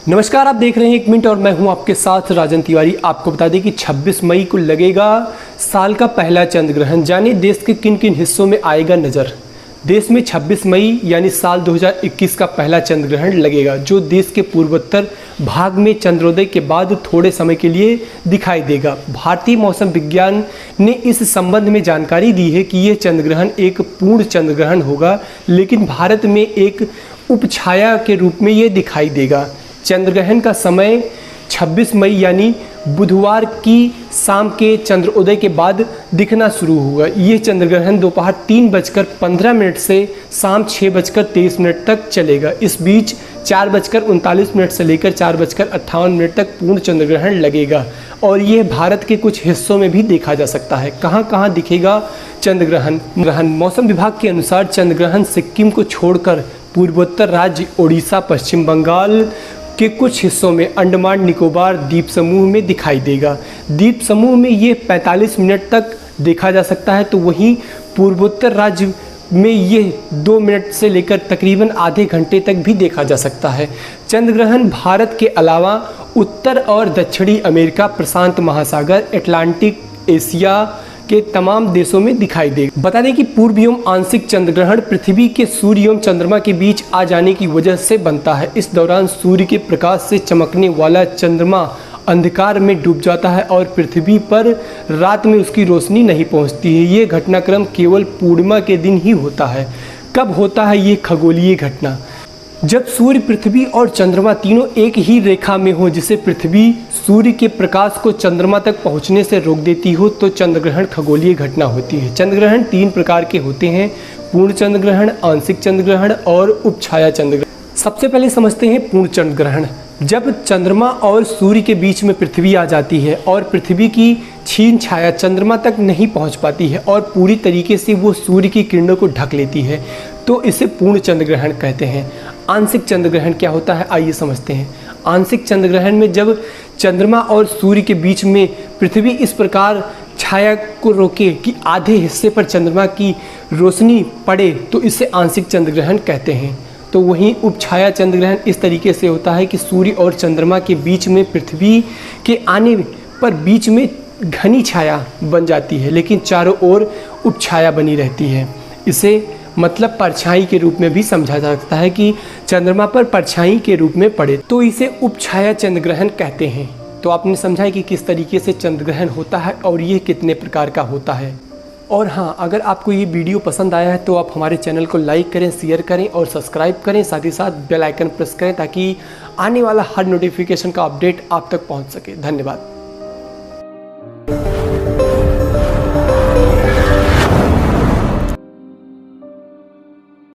नमस्कार, आप देख रहे हैं 1 मिनट और मैं हूं आपके साथ राजन तिवारी। आपको बता दें कि 26 मई को लगेगा साल का पहला चंद्र ग्रहण। जाने देश के किन किन हिस्सों में आएगा नज़र। देश में 26 मई यानी साल 2021 का पहला चंद्र ग्रहण लगेगा, जो देश के पूर्वोत्तर भाग में चंद्रोदय के बाद थोड़े समय के लिए दिखाई देगा। भारतीय मौसम विज्ञान ने इस संबंध में जानकारी दी है कि यह चंद्र ग्रहण एक पूर्ण चंद्र ग्रहण होगा, लेकिन भारत में एक उपछाया के रूप में ये दिखाई देगा। चंद्र ग्रहण का समय 26 मई यानी बुधवार की शाम के चंद्रोदय के बाद दिखना शुरू होगा। ये चंद्र ग्रहण दोपहर 3:15 से शाम 6:23 तक चलेगा। इस बीच 4:39 से लेकर 4:58 तक पूर्ण चंद्र ग्रहण लगेगा और ये भारत के कुछ हिस्सों में भी देखा जा सकता है। कहाँ कहाँ दिखेगा चंद्र ग्रहण? मौसम विभाग के अनुसार चंद्र ग्रहण सिक्किम को छोड़कर पूर्वोत्तर राज्य ओडिशा, पश्चिम बंगाल के कुछ हिस्सों में, अंडमान निकोबार द्वीप समूह में दिखाई देगा। द्वीप समूह में ये 45 मिनट तक देखा जा सकता है, तो वहीं पूर्वोत्तर राज्य में ये 2 मिनट से लेकर तकरीबन आधे घंटे तक भी देखा जा सकता है। चंद्र ग्रहण भारत के अलावा उत्तर और दक्षिणी अमेरिका, प्रशांत महासागर, अटलांटिक, एशिया के तमाम देशों में दिखाई देगा। बता दें कि पूर्व एवं आंशिक चंद्र ग्रहण पृथ्वी के सूर्य एवं चंद्रमा के बीच आ जाने की वजह से बनता है। इस दौरान सूर्य के प्रकाश से चमकने वाला चंद्रमा अंधकार में डूब जाता है और पृथ्वी पर रात में उसकी रोशनी नहीं पहुंचती है। ये घटनाक्रम केवल पूर्णिमा के दिन ही होता है। कब होता है ये खगोलीय घटना? जब सूर्य, पृथ्वी और चंद्रमा तीनों एक ही रेखा में हो, जिसे पृथ्वी सूर्य के प्रकाश को चंद्रमा तक पहुंचने से रोक देती हो, तो चंद्र ग्रहण खगोलीय घटना होती है। चंद्र ग्रहण 3 प्रकार के होते हैं: पूर्ण चंद्र ग्रहण, आंशिक चंद्र ग्रहण और उपछाया चंद्र ग्रहण। सबसे पहले समझते हैं पूर्ण चंद्र ग्रहण। जब चंद्रमा और सूर्य के बीच में पृथ्वी आ जाती है और पृथ्वी की छीन छाया चंद्रमा तक नहीं पहुंच पाती है और पूरी तरीके से वो सूर्य की किरणों को ढक लेती है, तो इसे पूर्ण चंद्र ग्रहण कहते हैं। आंशिक चंद्र ग्रहण क्या होता है, आइए समझते हैं। आंशिक चंद्र ग्रहण में जब चंद्रमा और सूर्य के बीच में पृथ्वी इस प्रकार छाया को रोके कि आधे हिस्से पर चंद्रमा की रोशनी पड़े, तो इसे आंशिक चंद्र ग्रहण कहते हैं। तो वहीं उपछाया चंद्र ग्रहण इस तरीके से होता है कि सूर्य और चंद्रमा के बीच में पृथ्वी के आने पर बीच में घनी छाया बन जाती है, लेकिन चारों ओर उपछाया बनी रहती है। इसे मतलब परछाई के रूप में भी समझा जा सकता है कि चंद्रमा पर परछाई के रूप में पड़े, तो इसे उपछाया चंद्र ग्रहण कहते हैं। तो आपने समझा है कि किस तरीके से चंद्र ग्रहण होता है और ये कितने प्रकार का होता है। और हाँ, अगर आपको ये वीडियो पसंद आया है तो आप हमारे चैनल को लाइक करें, शेयर करें और सब्सक्राइब करें। साथ ही साथ बेल आइकन प्रेस करें ताकि आने वाला हर नोटिफिकेशन का अपडेट आप तक पहुँच सके। धन्यवाद।